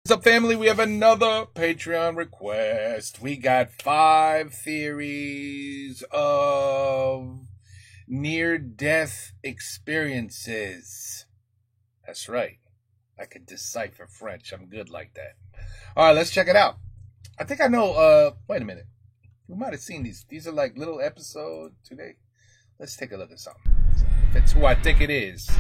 What's up, family? We have another Patreon request. We got 5 theories of near-death experiences. That's right. I could decipher French. I'm good like that. All right, let's check it out. I think I know, wait a minute. We might have seen these. These are like little episodes today. Let's take a look at something. If it's who I think it is.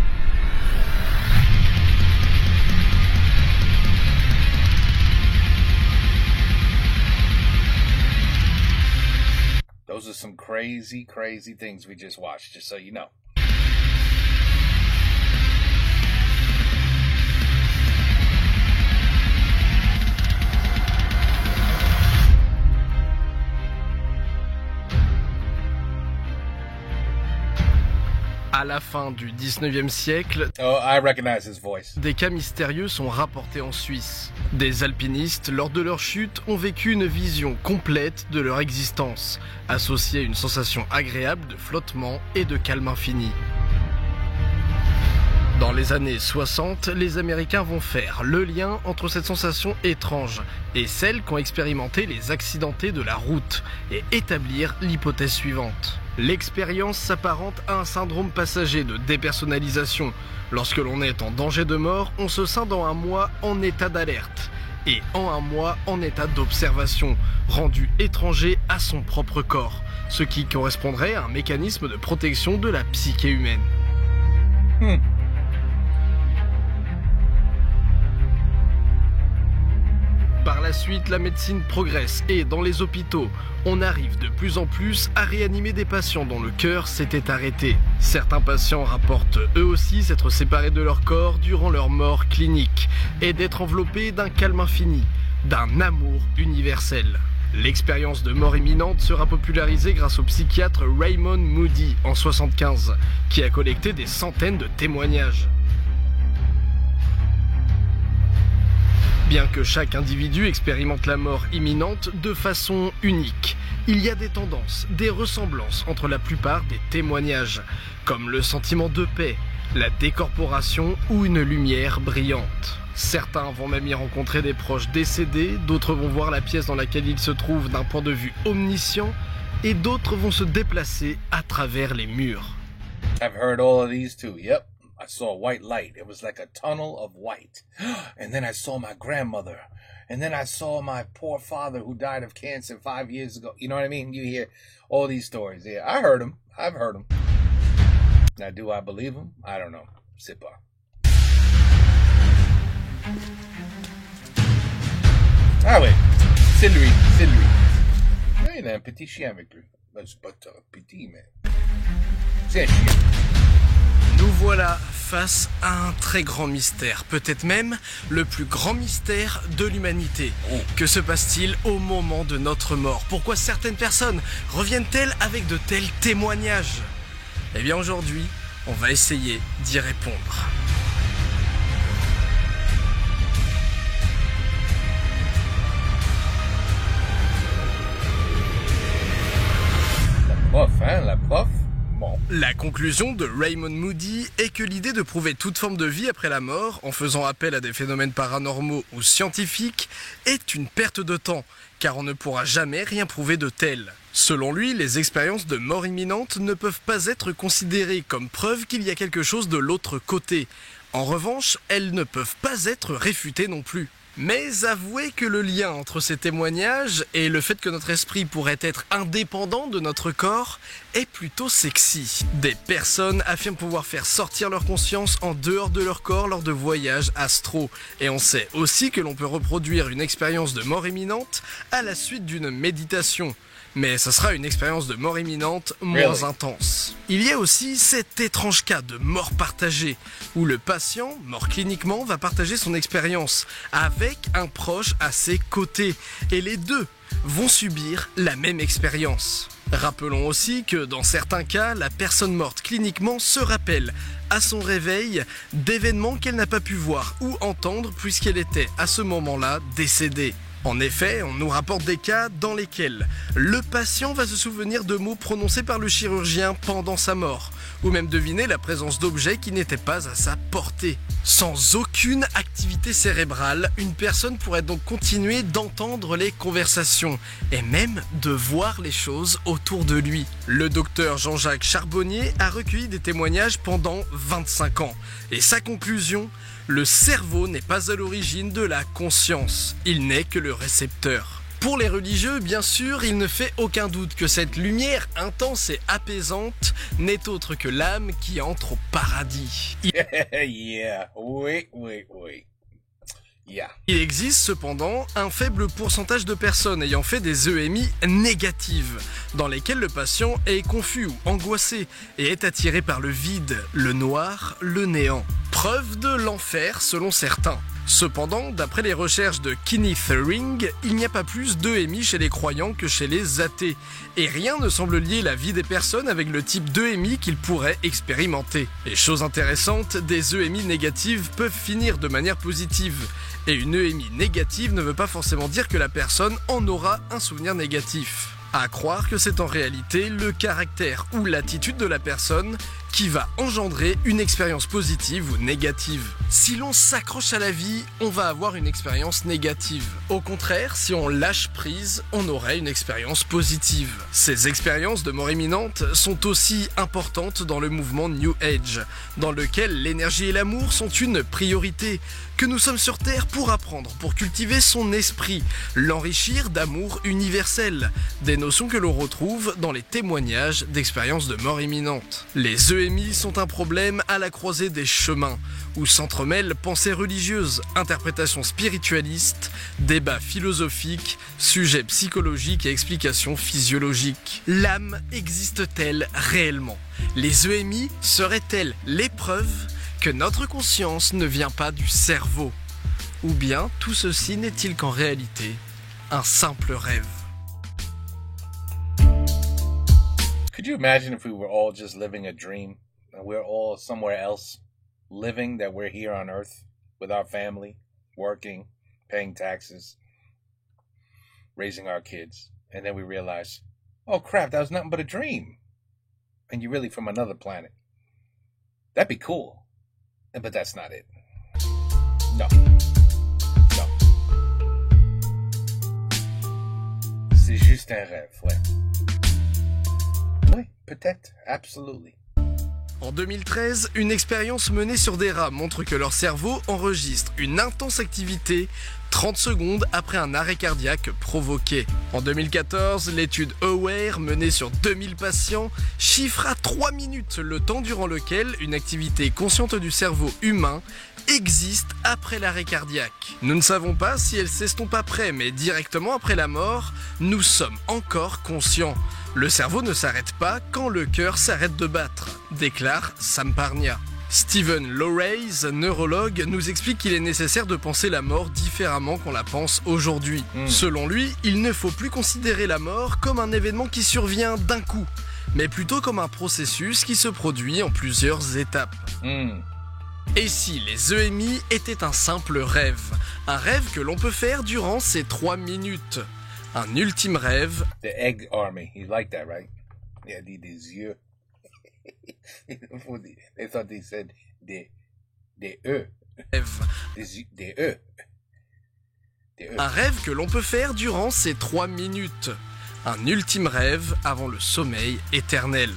Those are some crazy, crazy things we just watched, just so you know. À la fin du 19e siècle, Oh, I recognize his voice. des cas mystérieux sont rapportés en Suisse. Des alpinistes, lors de leur chute, ont vécu une vision complète de leur existence, associée à une sensation agréable de flottement et de calme infini. Dans les années 60, les Américains vont faire le lien entre cette sensation étrange et celle qu'ont expérimenté les accidentés de la route et établir l'hypothèse suivante. L'expérience s'apparente à un syndrome passager de dépersonnalisation. Lorsque l'on est en danger de mort, on se sent dans un mois en état d'alerte et en un mois en état d'observation, rendu étranger à son propre corps, ce qui correspondrait à un mécanisme de protection de la psyché humaine. Par la suite, la médecine progresse et dans les hôpitaux, on arrive de plus en plus à réanimer des patients dont le cœur s'était arrêté. Certains patients rapportent eux aussi s'être séparés de leur corps durant leur mort clinique et d'être enveloppés d'un calme infini, d'un amour universel. L'expérience de mort imminente sera popularisée grâce au psychiatre Raymond Moody en 1975, qui a collecté des centaines de témoignages. Bien que chaque individu expérimente la mort imminente de façon unique, il y a des tendances, des ressemblances entre la plupart des témoignages, comme le sentiment de paix, la décorporation ou une lumière brillante. Certains vont même y rencontrer des proches décédés, d'autres vont voir la pièce dans laquelle ils se trouvent d'un point de vue omniscient, et d'autres vont se déplacer à travers les murs. I've heard all of these too, yep. I saw a white light. It was like a tunnel of white. And then I saw my grandmother. And then I saw my poor father who died of cancer 5 years ago. You know what I mean? You hear all these stories. Yeah, I heard them. I've heard them. Now, do I believe them? I don't know. C'est pas. Ah ouais. C'est lui. C'est lui. Il a un petit chien avec lui. C'est pas petit, mais... c'est un chien. Nous voilà face à un très grand mystère, peut-être même le plus grand mystère de l'humanité. Que se passe-t-il au moment de notre mort? Pourquoi certaines personnes reviennent-elles avec de tels témoignages? Eh bien aujourd'hui, on va essayer d'y répondre. La prof, hein, la prof. Bon. La conclusion de Raymond Moody est que l'idée de prouver toute forme de vie après la mort, en faisant appel à des phénomènes paranormaux ou scientifiques, est une perte de temps, car on ne pourra jamais rien prouver de tel. Selon lui, les expériences de mort imminente ne peuvent pas être considérées comme preuve qu'il y a quelque chose de l'autre côté. En revanche, elles ne peuvent pas être réfutées non plus. Mais avouez que le lien entre ces témoignages et le fait que notre esprit pourrait être indépendant de notre corps est plutôt sexy. Des personnes affirment pouvoir faire sortir leur conscience en dehors de leur corps lors de voyages astraux. Et on sait aussi que l'on peut reproduire une expérience de mort imminente à la suite d'une méditation. Mais ça sera une expérience de mort imminente moins intense. Il y a aussi cet étrange cas de mort partagée, où le patient, mort cliniquement, va partager son expérience avec un proche à ses côtés, et les deux vont subir la même expérience. Rappelons aussi que dans certains cas, la personne morte cliniquement se rappelle à son réveil d'événements qu'elle n'a pas pu voir ou entendre puisqu'elle était à ce moment-là décédée. En effet, on nous rapporte des cas dans lesquels le patient va se souvenir de mots prononcés par le chirurgien pendant sa mort, ou même deviner la présence d'objets qui n'étaient pas à sa portée. Sans aucune activité cérébrale, une personne pourrait donc continuer d'entendre les conversations et même de voir les choses autour de lui. Le docteur Jean-Jacques Charbonnier a recueilli des témoignages pendant 25 ans et sa conclusion: le cerveau n'est pas à l'origine de la conscience, il n'est que le récepteur. Pour les religieux, bien sûr, il ne fait aucun doute que cette lumière intense et apaisante n'est autre que l'âme qui entre au paradis. Yeah, oui. Yeah. Il existe cependant un faible pourcentage de personnes ayant fait des EMI négatives, dans lesquelles le patient est confus ou angoissé et est attiré par le vide, le noir, le néant. Preuve de l'enfer selon certains. Cependant, d'après les recherches de Kenneth Ring, il n'y a pas plus d'EMI chez les croyants que chez les athées, et rien ne semble lier la vie des personnes avec le type d'EMI qu'ils pourraient expérimenter. Et chose intéressante, des EMI négatives peuvent finir de manière positive, et une EMI négative ne veut pas forcément dire que la personne en aura un souvenir négatif. À croire que c'est en réalité le caractère ou l'attitude de la personne qui va engendrer une expérience positive ou négative. Si l'on s'accroche à la vie, on va avoir une expérience négative. Au contraire, si on lâche prise, on aurait une expérience positive. Ces expériences de mort imminente sont aussi importantes dans le mouvement New Age, dans lequel l'énergie et l'amour sont une priorité, que nous sommes sur Terre pour apprendre, pour cultiver son esprit, l'enrichir d'amour universel, des notions que l'on retrouve dans les témoignages d'expériences de mort imminente. Les EMI sont un problème à la croisée des chemins, où s'entremêlent pensées religieuses, interprétations spiritualistes, débats philosophiques, sujets psychologiques et explications physiologiques. L'âme existe-t-elle réellement? Les EMI seraient-elles l'épreuve que notre conscience ne vient pas du cerveau? Ou bien tout ceci n'est-il qu'en réalité un simple rêve? Could you imagine if we were all just living a dream and we're all somewhere else living, that we're here on earth with our family, working, paying taxes, raising our kids, and then we realize, oh crap, that was nothing but a dream, and you're really from another planet? That'd be cool. But that's not it. No. C'est juste un rêve, ouais. Oui, peut-être, absolutely. En 2013, une expérience menée sur des rats montre que leur cerveau enregistre une intense activité 30 secondes après un arrêt cardiaque provoqué. En 2014, l'étude AWARE menée sur 2000 patients chiffre à 3 minutes le temps durant lequel une activité consciente du cerveau humain existe après l'arrêt cardiaque. Nous ne savons pas si elle s'estompe après, mais directement après la mort, nous sommes encore conscients. Le cerveau ne s'arrête pas quand le cœur s'arrête de battre, déclare Sam Parnia. Stephen Lorays, neurologue, nous explique qu'il est nécessaire de penser la mort différemment qu'on la pense aujourd'hui. Selon lui, il ne faut plus considérer la mort comme un événement qui survient d'un coup, mais plutôt comme un processus qui se produit en plusieurs étapes. Et si les EMI étaient un simple rêve? Un rêve que l'on peut faire durant ces 3 minutes. Un ultime rêve. The Egg Army, you like that, right? Yeah, des yeux. They thought they said des E. Des E. Un rêve que l'on peut faire durant ces 3 minutes. Un ultime rêve avant le sommeil éternel.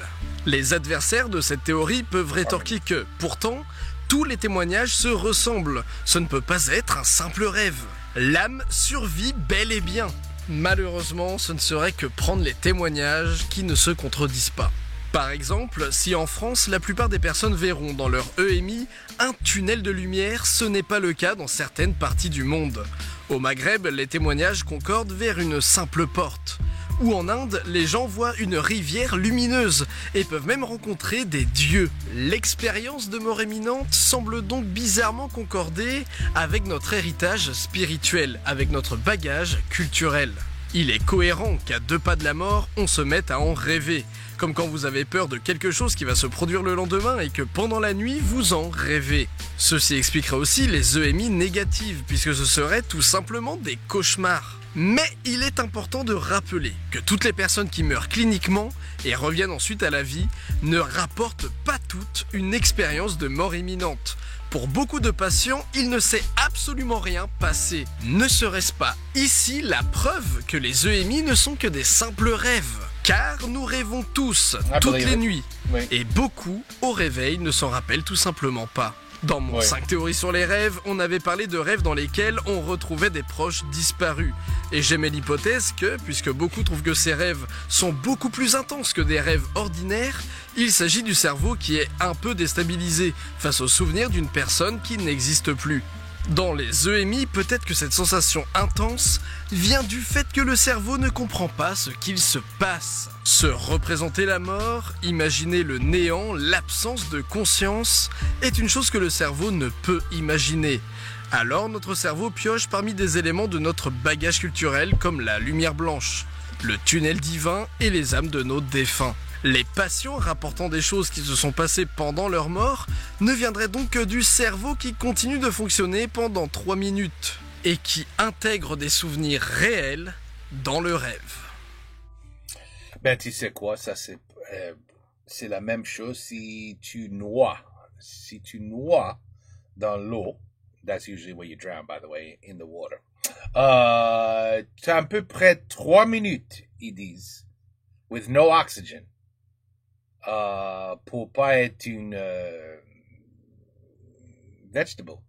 Les adversaires de cette théorie peuvent rétorquer que, pourtant, tous les témoignages se ressemblent. Ce ne peut pas être un simple rêve. L'âme survit bel et bien. Malheureusement, ce ne serait que prendre les témoignages qui ne se contredisent pas. Par exemple, si en France, la plupart des personnes verront dans leur EMI un tunnel de lumière, ce n'est pas le cas dans certaines parties du monde. Au Maghreb, les témoignages concordent vers une simple porte. Ou en Inde, les gens voient une rivière lumineuse et peuvent même rencontrer des dieux. L'expérience de mort imminente semble donc bizarrement concorder avec notre héritage spirituel, avec notre bagage culturel. Il est cohérent qu'à 2 pas de la mort, on se mette à en rêver. Comme quand vous avez peur de quelque chose qui va se produire le lendemain et que pendant la nuit, vous en rêvez. Ceci expliquerait aussi les EMI négatives, puisque ce seraient tout simplement des cauchemars. Mais il est important de rappeler que toutes les personnes qui meurent cliniquement et reviennent ensuite à la vie ne rapportent pas toutes une expérience de mort imminente. Pour beaucoup de patients, il ne s'est absolument rien passé. Ne serait-ce pas ici la preuve que les EMI ne sont que des simples rêves? Car nous rêvons tous, toutes les nuits. Oui. Et beaucoup, au réveil, ne s'en rappellent tout simplement pas. Dans mon 5 théories sur les rêves, on avait parlé de rêves dans lesquels on retrouvait des proches disparus. Et j'aimais l'hypothèse que, puisque beaucoup trouvent que ces rêves sont beaucoup plus intenses que des rêves ordinaires, il s'agit du cerveau qui est un peu déstabilisé face au souvenir d'une personne qui n'existe plus. Dans les EMI, peut-être que cette sensation intense vient du fait que le cerveau ne comprend pas ce qu'il se passe. Se représenter la mort, imaginer le néant, l'absence de conscience, est une chose que le cerveau ne peut imaginer. Alors notre cerveau pioche parmi des éléments de notre bagage culturel comme la lumière blanche, le tunnel divin et les âmes de nos défunts. Les patients rapportant des choses qui se sont passées pendant leur mort ne viendraient donc que du cerveau qui continue de fonctionner pendant 3 minutes et qui intègre des souvenirs réels dans le rêve. Ben, tu sais quoi, ça c'est la même chose si tu noies. Si tu noies dans l'eau, that's usually where you drown, by the way, in the water. T'as à peu près 3 minutes, ils disent, with no oxygen. Pour pas être une vegetable.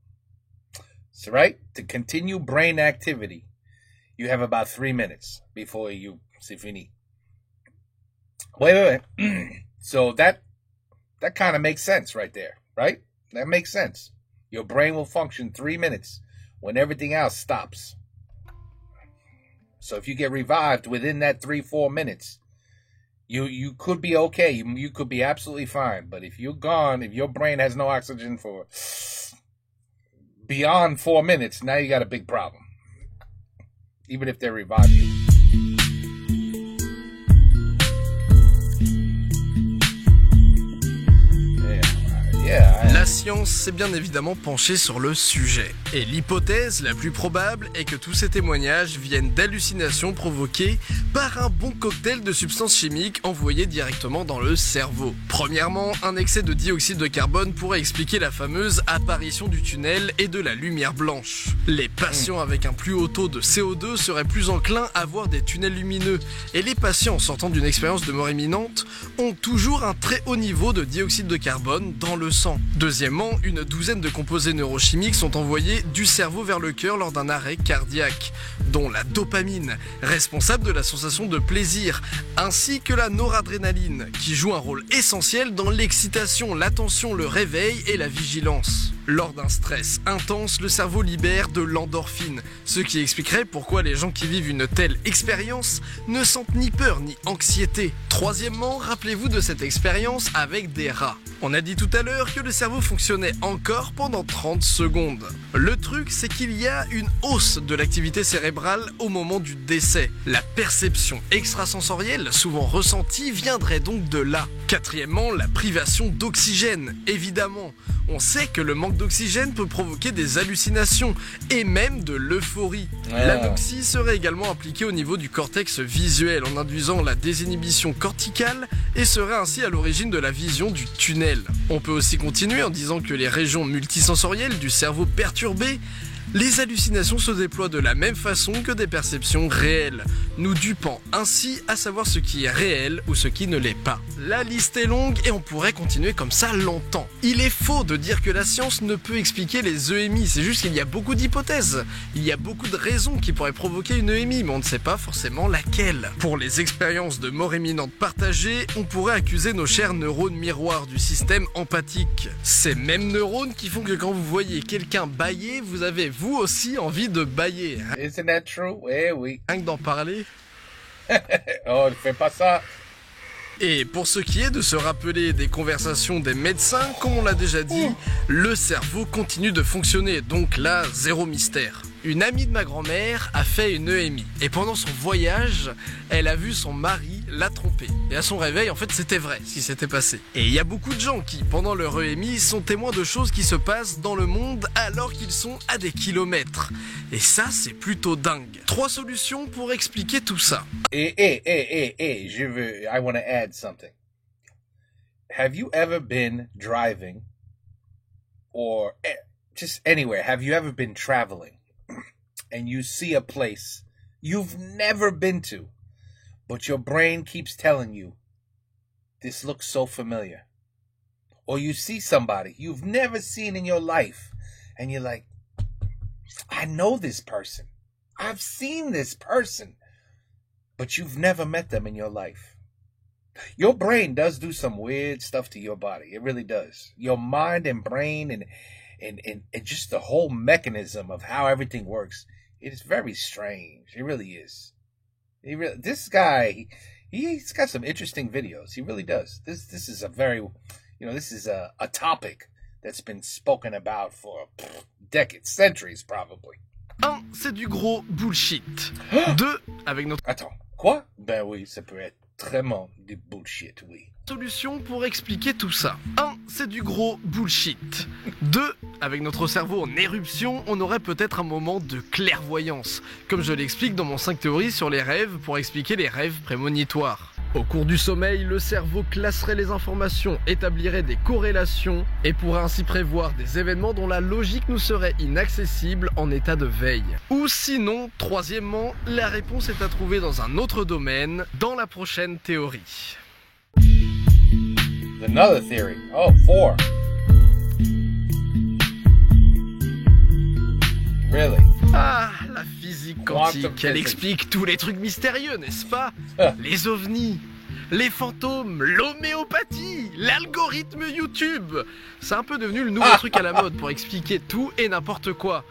So, right? To continue brain activity, you have about 3 minutes before c'est fini. Wait. So that kind of makes sense right there, right? That makes sense. Your brain will function 3 minutes when everything else stops. So if you get revived within that 3-4 minutes, you could be okay. You could be absolutely fine. But if you're gone, if your brain has no oxygen for beyond 4 minutes, now you got a big problem. Even if they revive you. La science s'est bien évidemment penchée sur le sujet. Et l'hypothèse la plus probable est que tous ces témoignages viennent d'hallucinations provoquées par un bon cocktail de substances chimiques envoyées directement dans le cerveau. Premièrement, un excès de dioxyde de carbone pourrait expliquer la fameuse apparition du tunnel et de la lumière blanche. Les patients avec un plus haut taux de CO2 seraient plus enclins à voir des tunnels lumineux, et les patients sortant d'une expérience de mort imminente ont toujours un très haut niveau de dioxyde de carbone dans le sang. Deuxièmement, une douzaine de composés neurochimiques sont envoyés du cerveau vers le cœur lors d'un arrêt cardiaque, dont la dopamine, responsable de la sensation de plaisir, ainsi que la noradrénaline, qui joue un rôle essentiel dans l'excitation, l'attention, le réveil et la vigilance. Lors d'un stress intense, le cerveau libère de l'endorphine, ce qui expliquerait pourquoi les gens qui vivent une telle expérience ne sentent ni peur ni anxiété. Troisièmement, rappelez-vous de cette expérience avec des rats. On a dit tout à l'heure que le cerveau fonctionnait encore pendant 30 secondes. Le truc, c'est qu'il y a une hausse de l'activité cérébrale au moment du décès. La perception extrasensorielle, souvent ressentie, viendrait donc de là. Quatrièmement, la privation d'oxygène, évidemment. On sait que le manque d'oxygène peut provoquer des hallucinations et même de l'euphorie. L'anoxie serait également appliquée au niveau du cortex visuel en induisant la désinhibition corticale et serait ainsi à l'origine de la vision du tunnel. On peut aussi continuer en disant que les régions multisensorielles du cerveau perturbées, les hallucinations se déploient de la même façon que des perceptions réelles, nous dupant ainsi à savoir ce qui est réel ou ce qui ne l'est pas. La liste est longue et on pourrait continuer comme ça longtemps. Il est faux de dire que la science ne peut expliquer les EMI, c'est juste qu'il y a beaucoup d'hypothèses. Il y a beaucoup de raisons qui pourraient provoquer une EMI, mais on ne sait pas forcément laquelle. Pour les expériences de mort imminente partagées, on pourrait accuser nos chers neurones miroirs du système empathique. Ces mêmes neurones qui font que quand vous voyez quelqu'un bâiller, vous avez vous aussi envie de bâiller. Isn't that true? Eh oui. Rien que d'en parler. Oh, ne fais pas ça. Et pour ce qui est de se rappeler des conversations des médecins, comme on l'a déjà dit, le cerveau continue de fonctionner, donc là, zéro mystère. Une amie de ma grand-mère a fait une EMI et pendant son voyage, elle a vu son mari la tromper. Et à son réveil, en fait, c'était vrai ce qui s'était passé. Et il y a beaucoup de gens qui, pendant leur EMI, sont témoins de choses qui se passent dans le monde alors qu'ils sont à des kilomètres. Et ça, c'est plutôt dingue. 3 solutions pour expliquer tout ça. I want to add something. Have you ever been driving or just anywhere? Have you ever been traveling and you see a place you've never been to, but your brain keeps telling you, this looks so familiar? Or you see somebody you've never seen in your life and you're like, I know this person. I've seen this person, but you've never met them in your life. Your brain does do some weird stuff to your body. It really does. Your mind and brain and just the whole mechanism of how everything works. It is very strange. It really is. This guy, he's got some interesting videos. He really does. This is a very, this is a topic that's been spoken about for decades, centuries probably. 1. C'est du gros bullshit. 2. Avec notre... Attends, quoi? Ben oui, ça peut être vraiment du bullshit, oui. Solution pour expliquer tout ça. 1. C'est du gros bullshit. 2. Avec notre cerveau en éruption, on aurait peut-être un moment de clairvoyance, comme je l'explique dans mon 5 théories sur les rêves pour expliquer les rêves prémonitoires. Au cours du sommeil, le cerveau classerait les informations, établirait des corrélations et pourrait ainsi prévoir des événements dont la logique nous serait inaccessible en état de veille. Ou sinon, troisièmement, la réponse est à trouver dans un autre domaine, dans la prochaine théorie. Another theory. Oh, 4. Really? Ah, la physique quantique, elle explique tous les trucs mystérieux, n'est-ce pas? Les ovnis, les fantômes, l'homéopathie, l'algorithme YouTube. C'est un peu devenu le nouveau truc à la mode pour expliquer tout et n'importe quoi.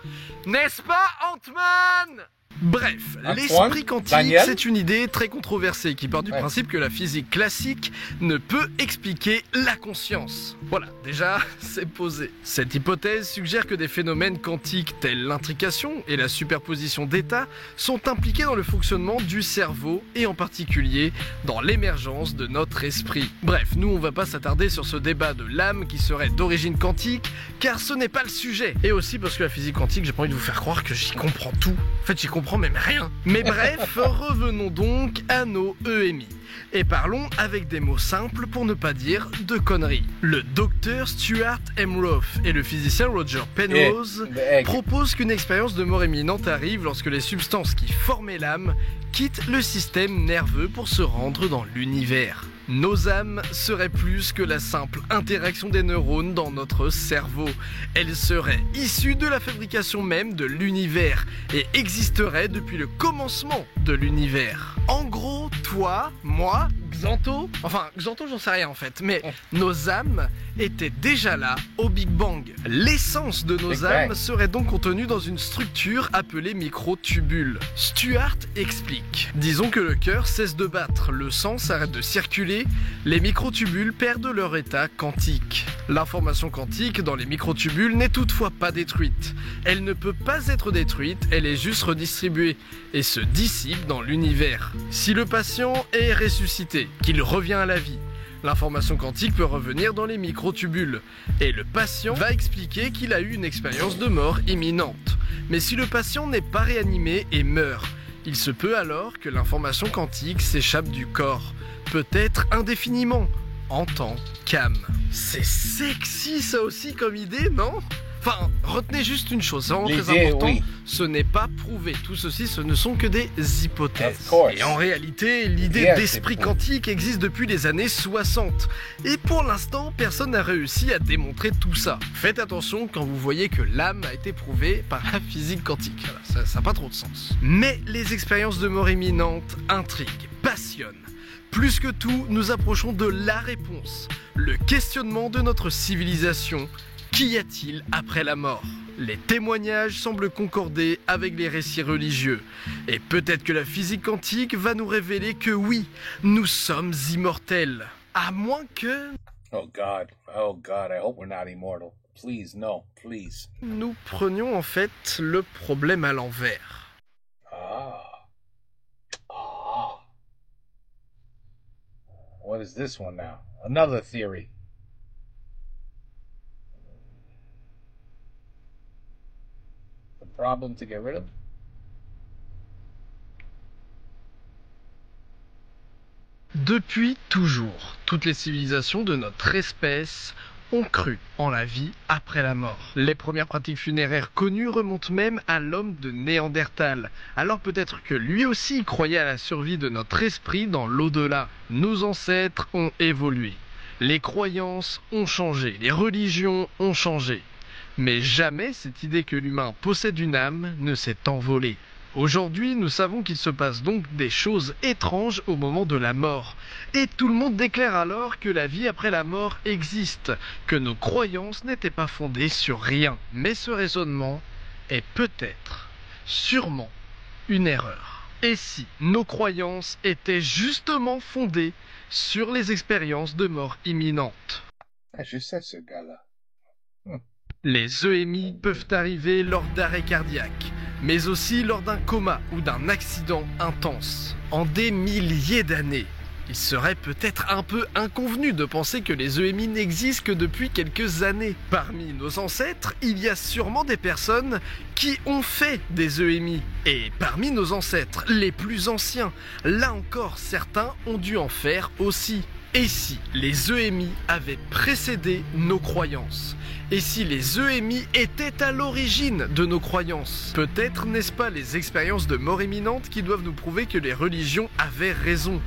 N'est-ce pas, Ant-Man? Bref, l'esprit quantique, c'est une idée très controversée qui part du principe que la physique classique ne peut expliquer la conscience. Voilà, déjà, c'est posé. Cette hypothèse suggère que des phénomènes quantiques tels l'intrication et la superposition d'états sont impliqués dans le fonctionnement du cerveau et en particulier dans l'émergence de notre esprit. Bref, nous on va pas s'attarder sur ce débat de l'âme qui serait d'origine quantique, car ce n'est pas le sujet. Et aussi parce que la physique quantique, j'ai pas envie de vous faire croire que j'y comprends tout. En fait, j'y comprends même rien. Mais bref, revenons donc à nos EMI. Et parlons avec des mots simples pour ne pas dire de conneries. Le docteur Stuart M. Roth et le physicien Roger Penrose proposent qu'une expérience de mort imminente arrive lorsque les substances qui formaient l'âme quittent le système nerveux pour se rendre dans l'univers. Nos âmes seraient plus que la simple interaction des neurones dans notre cerveau. Elles seraient issues de la fabrication même de l'univers et existeraient depuis le commencement de l'univers. En gros, toi, moi, Xanto, j'en sais rien en fait, mais nos âmes étaient déjà là au Big Bang. L'essence de nos âmes serait donc contenue dans une structure appelée microtubules. Stuart explique. Disons que le cœur cesse de battre, le sang s'arrête de circuler, les microtubules perdent leur état quantique. L'information quantique dans les microtubules n'est toutefois pas détruite. Elle ne peut pas être détruite, elle est juste redistribuée et se dissipe dans l'univers. Si le patient est ressuscité, qu'il revient à la vie, l'information quantique peut revenir dans les microtubules et le patient va expliquer qu'il a eu une expérience de mort imminente. Mais si le patient n'est pas réanimé et meurt, il se peut alors que l'information quantique s'échappe du corps, peut-être indéfiniment, en tant qu'âme. C'est sexy ça aussi comme idée, non ? Enfin, retenez juste une chose, c'est vraiment très important, ce n'est pas prouvé. Tout ceci, ce ne sont que des hypothèses. Et en réalité, l'idée d'esprit quantique existe depuis les années 60. Et pour l'instant, personne n'a réussi à démontrer tout ça. Faites attention quand vous voyez que l'âme a été prouvée par la physique quantique. Voilà, ça n'a pas trop de sens. Mais les expériences de mort imminente intriguent, passionnent. Plus que tout, nous approchons de la réponse, le questionnement de notre civilisation. Qu'y a-t-il après la mort ? Les témoignages semblent concorder avec les récits religieux. Et peut-être que la physique quantique va nous révéler que oui, nous sommes immortels. À moins que... Oh God, I hope we're not immortal. please, no, please. Nous prenions en fait le problème à l'envers. What is this one now? Another theory. The problem to get rid of? Depuis toujours, toutes les civilisations de notre espèce ont cru en la vie après la mort. Les premières pratiques funéraires connues remontent même à l'homme de Néandertal. Alors peut-être que lui aussi croyait à la survie de notre esprit dans l'au-delà. Nos ancêtres ont évolué. Les croyances ont changé, les religions ont changé. Mais jamais cette idée que l'humain possède une âme ne s'est envolée. Aujourd'hui, nous savons qu'il se passe donc des choses étranges au moment de la mort. Et tout le monde déclare alors que la vie après la mort existe, que nos croyances n'étaient pas fondées sur rien. Mais ce raisonnement est peut-être, sûrement, une erreur. Et si nos croyances étaient justement fondées sur les expériences de mort imminente? Je sais ce gars-là. Les EMI peuvent arriver lors d'arrêts cardiaques, mais aussi lors d'un coma ou d'un accident intense. En des milliers d'années, il serait peut-être un peu inconvenu de penser que les EMI n'existent que depuis quelques années. Parmi nos ancêtres, il y a sûrement des personnes qui ont fait des EMI. Et parmi nos ancêtres les plus anciens, là encore, certains ont dû en faire aussi. Et si les EMI avaient précédé nos croyances? Et si les EMI étaient à l'origine de nos croyances? Peut-être n'est-ce pas les expériences de mort imminente qui doivent nous prouver que les religions avaient raison,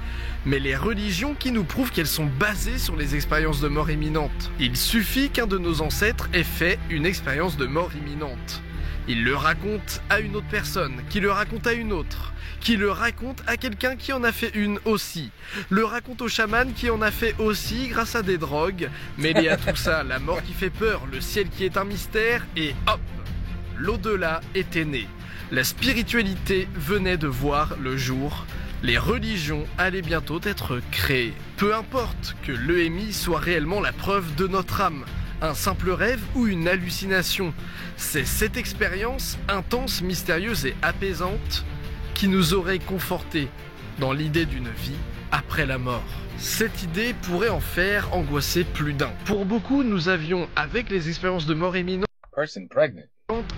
mais les religions qui nous prouvent qu'elles sont basées sur les expériences de mort imminente. Il suffit qu'un de nos ancêtres ait fait une expérience de mort imminente. Il le raconte à une autre personne, qui le raconte à une autre, qui le raconte à quelqu'un qui en a fait une aussi, le raconte au chaman qui en a fait aussi grâce à des drogues, mêlé à tout ça, la mort qui fait peur, le ciel qui est un mystère, et hop, l'au-delà était né. La spiritualité venait de voir le jour, les religions allaient bientôt être créées. Peu importe que l'EMI soit réellement la preuve de notre âme, un simple rêve ou une hallucination, c'est cette expérience intense, mystérieuse et apaisante qui nous aurait confortés dans l'idée d'une vie après la mort. Cette idée pourrait en faire angoisser plus d'un. Pour beaucoup, nous avions, avec les expériences de mort imminente,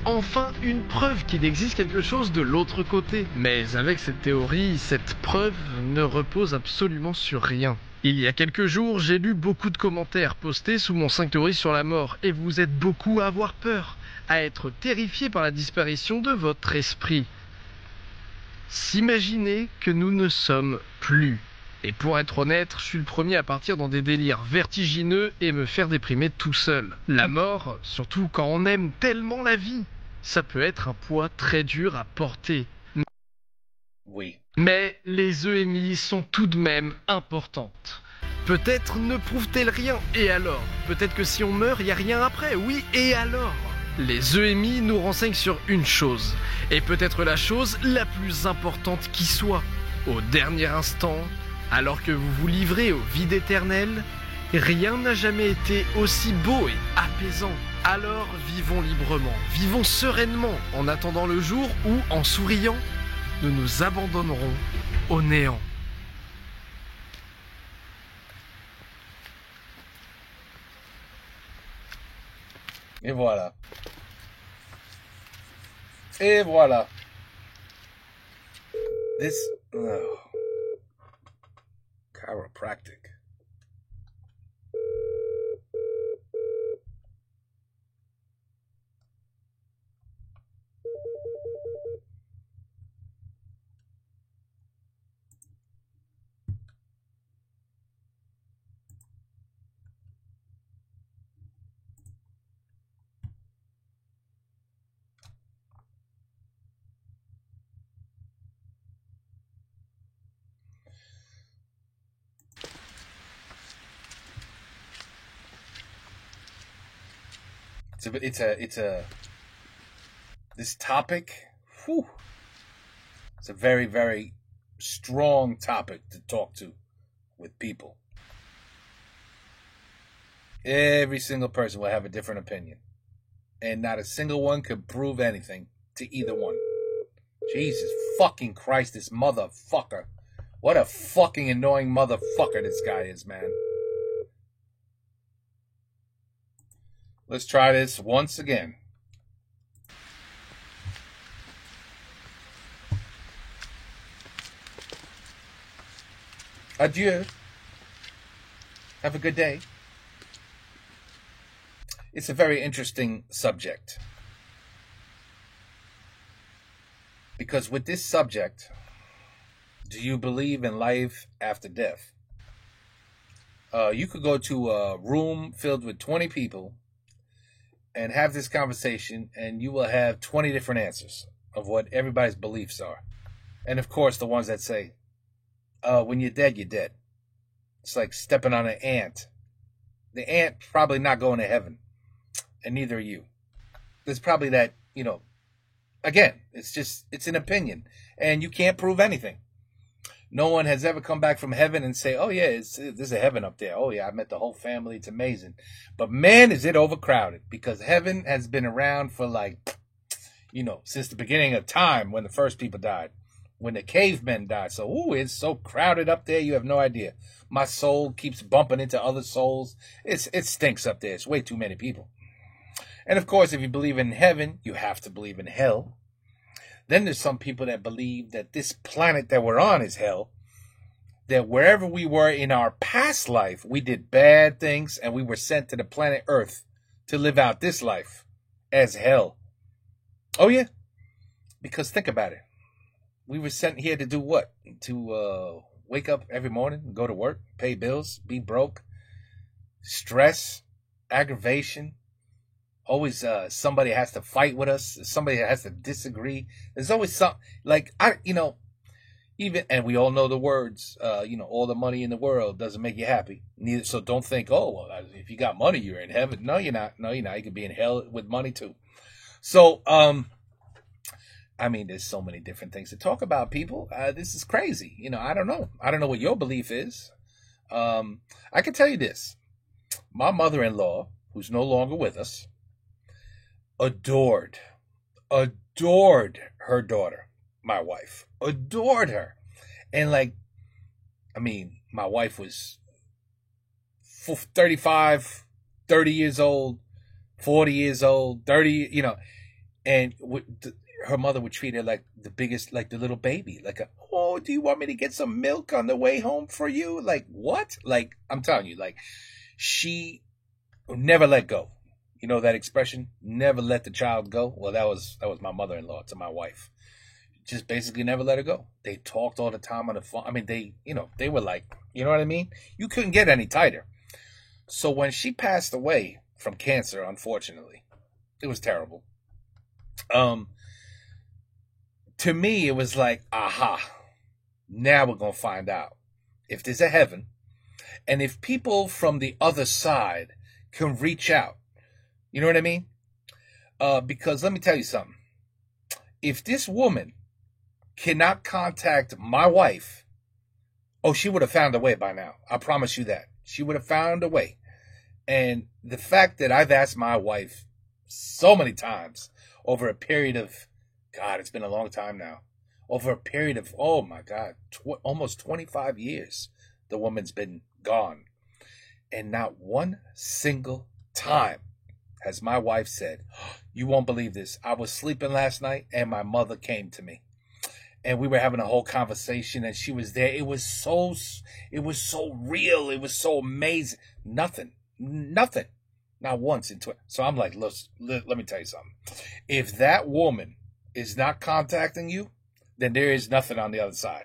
enfin une preuve qu'il existe quelque chose de l'autre côté. Mais avec cette théorie, cette preuve ne repose absolument sur rien. Il y a quelques jours, j'ai lu beaucoup de commentaires postés sous mon 5 théories sur la mort, et vous êtes beaucoup à avoir peur, à être terrifiés par la disparition de votre esprit. S'imaginer que nous ne sommes plus. Et pour être honnête, je suis le premier à partir dans des délires vertigineux et me faire déprimer tout seul. La mort, surtout quand on aime tellement la vie, ça peut être un poids très dur à porter. Oui. Mais les EMI sont tout de même importantes. Peut-être ne prouvent-elles rien, et alors? Peut-être que si on meurt, il n'y a rien après, oui, et alors? Les EMI nous renseignent sur une chose, et peut-être la chose la plus importante qui soit. Au dernier instant, alors que vous vous livrez au vide éternel, rien n'a jamais été aussi beau et apaisant. Alors vivons librement, vivons sereinement, en attendant le jour où, en souriant, nous nous abandonnerons au néant. Et voilà. Et voilà. This... Oh. Chiropractic. This topic, whew, it's a very, very strong topic to talk to with people. Every single person will have a different opinion. and not a single one could prove anything to either one. Jesus fucking Christ, this motherfucker. What a fucking annoying motherfucker this guy is, man. Let's try this once again. Adieu. Have a good day. It's a very interesting subject. Because with this subject, do you believe in life after death? You could go to a room filled with 20 people and have this conversation, and you will have 20 different answers of what everybody's beliefs are. And of course, the ones that say, when you're dead, you're dead. It's like stepping on an ant. The ant probably not going to heaven, and neither are you. There's probably that, again, it's an opinion, and you can't prove anything. No one has ever come back from heaven and say, oh yeah, there's a heaven up there. Oh yeah, I met the whole family. It's amazing. But man, is it overcrowded, because heaven has been around for since the beginning of time, when the first people died, when the cavemen died. So, it's so crowded up there, you have no idea. My soul keeps bumping into other souls. It stinks up there. It's way too many people. And of course, if you believe in heaven, you have to believe in hell. Then there's some people that believe that this planet that we're on is hell. That wherever we were in our past life, we did bad things, and we were sent to the planet Earth to live out this life as hell. Oh yeah, because think about it. We were sent here to do what? To wake up every morning, go to work, pay bills, be broke, stress, aggravation. Always somebody has to fight with us. Somebody has to disagree. There's always something even, and we all know the words, all the money in the world doesn't make you happy. Neither, so don't think, if you got money, you're in heaven. No, you're not. No, you're not. You could be in hell with money too. So, there's so many different things to talk about, people. This is crazy. I don't know. I don't know what your belief is. I can tell you this. My mother-in-law, who's no longer with us, adored her daughter, my wife. Adored her. And my wife was 35, 30 years old, 40 years old, 30, and her mother would treat her like the biggest, like the little baby. Do you want me to get some milk on the way home for you? Like, what? I'm telling you, she never let go. You know that expression? Never let the child go? Well, that was my mother-in-law to my wife. Just basically never let her go. They talked all the time on the phone. They were like, you know what I mean? You couldn't get any tighter. So when she passed away from cancer, unfortunately, it was terrible. To me, it was like, aha, now we're going to find out if there's a heaven, and if people from the other side can reach out. You know what I mean? Because let me tell you something. If this woman cannot contact my wife, she would have found a way by now. I promise you that. She would have found a way. And the fact that I've asked my wife so many times over a period of, God, it's been a long time now. Over a period of, oh my God, almost 25 years, the woman's been gone. And not one single time has my wife said, you won't believe this. I was sleeping last night and my mother came to me. And we were having a whole conversation and she was there. It was so real. It was so amazing. Nothing. Not once into it. So I'm like, let me tell you something. If that woman is not contacting you, then there is nothing on the other side.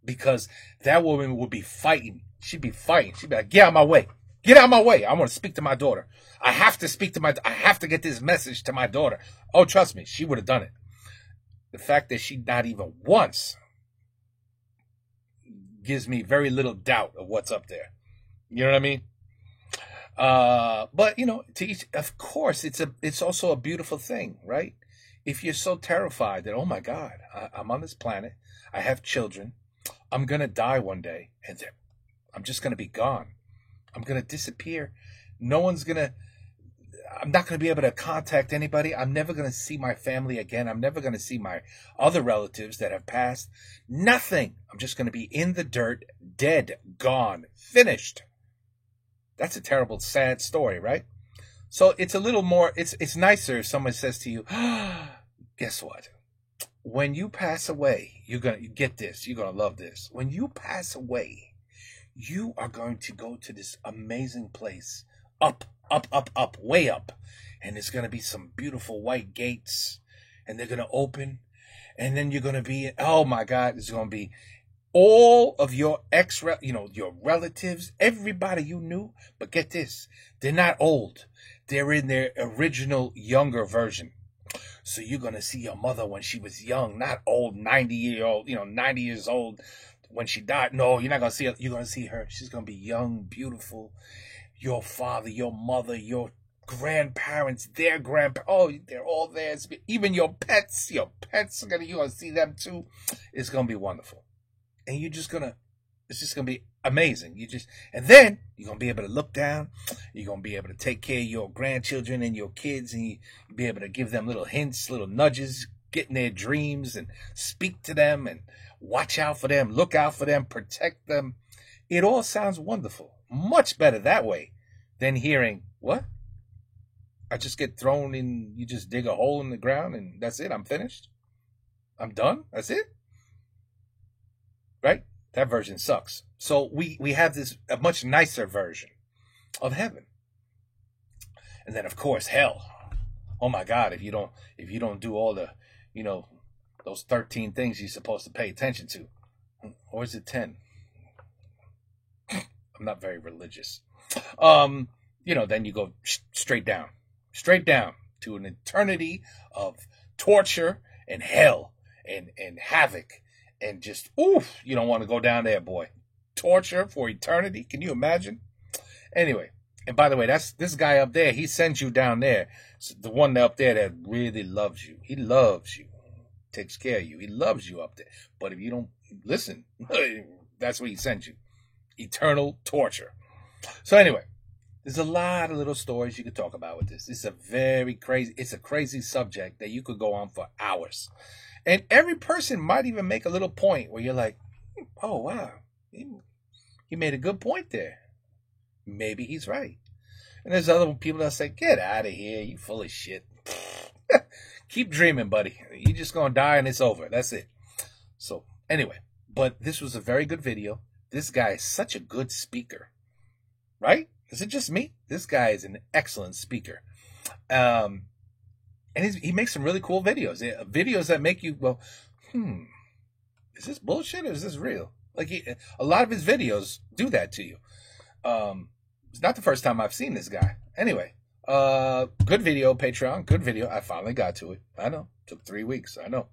Because that woman would be fighting. She'd be fighting. She'd be like, get out of my way. Get out of my way. I want to speak to my daughter. I have to get this message to my daughter. Oh, trust me, she would have done it. The fact that she not even once gives me very little doubt of what's up there. You know what I mean? But to each, of course, it's also a beautiful thing, right? If you're so terrified that, oh my God, I'm on this planet, I have children, I'm gonna die one day, and I'm just gonna be gone. I'm gonna disappear. No one's gonna I'm not going to be able to contact anybody. I'm never going to see my family again. I'm never going to see my other relatives that have passed. Nothing. I'm just going to be in the dirt, dead, gone, finished. That's a terrible, sad story, right? So it's a little more, it's nicer if someone says to you, guess what? When you pass away, you're going to get this. You're going to love this. When you pass away, you are going to go to this amazing place, up, way up. And there's going to be some beautiful white gates, and they're going to open. And then you're going to be, oh my God, there's going to be all of your your relatives, everybody you knew. But get this, they're not old. They're in their original younger version. So you're going to see your mother when she was young, not old, 90 years old when she died. No, you're not going to see her. You're going to see her. She's going to be young, beautiful. Your father, your mother, your grandparents, their grandparents. Oh, they're all there. Even your pets are going to, you're going to see them too. It's going to be wonderful. And it's just going to be amazing. And then you're going to be able to look down. You're going to be able to take care of your grandchildren and your kids, and you'll be able to give them little hints, little nudges, get in their dreams and speak to them and watch out for them, look out for them, protect them. It all sounds wonderful. Much better that way than hearing, what? I just get thrown in, you just dig a hole in the ground and that's it. I'm finished. I'm done. That's it. Right? That version sucks. So we have a much nicer version of heaven. And then of course hell. Oh my God, if you don't do all the, those 13 things you're supposed to pay attention to. Or is it 10? I'm not very religious. Then you go straight down to an eternity of torture and hell and havoc. And just, oof, you don't want to go down there, boy. Torture for eternity. Can you imagine? Anyway, and by the way, that's this guy up there. He sends you down there. So the one up there that really loves you. He loves you. Takes care of you. He loves you up there. But if you don't listen, that's where he sends you. Eternal torture. So anyway, there's a lot of little stories you could talk about with this. It's a crazy subject that you could go on for hours. And every person might even make a little point where you're like, oh, wow, he made a good point there. Maybe he's right. And there's other people that say, get out of here. You full of shit. Keep dreaming, buddy. You're just going to die and it's over. That's it. So anyway, but this was a very good video. This guy is such a good speaker, right? Is it just me? This guy is an excellent speaker. And he makes some really cool videos. Videos that make you go, is this bullshit or is this real? Like a lot of his videos do that to you. It's not the first time I've seen this guy. Anyway, good video, Patreon. Good video. I finally got to it. I know. Took 3 weeks. I know.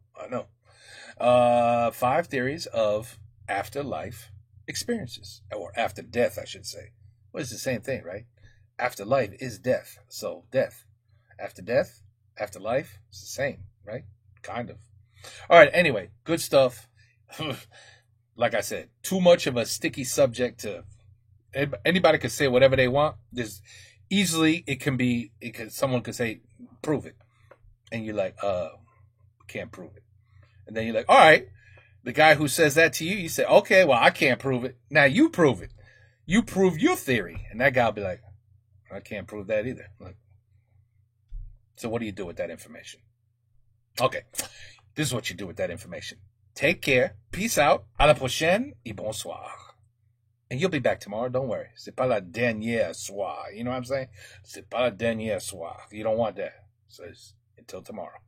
5 theories of afterlife experiences, or after death, I should say. Well, it's the same thing, right? Afterlife is death. So death. After death. Afterlife, it's the same, right? Kind of. All right, anyway, good stuff. Like I said, too much of a sticky subject to anybody could say whatever they want. There's easily someone could say, prove it. And you're like, can't prove it. And then you're like, all right, the guy who says that to you, you say, okay, well, I can't prove it. Now you prove it. You prove your theory. And that guy will be like, I can't prove that either. Like, so what do you do with that information? Okay, this is what you do with that information. Take care. Peace out. À la prochaine et bonsoir. And you'll be back tomorrow. Don't worry. C'est pas la dernière soir. You know what I'm saying? C'est pas la dernière soir. You don't want that. So it's until tomorrow.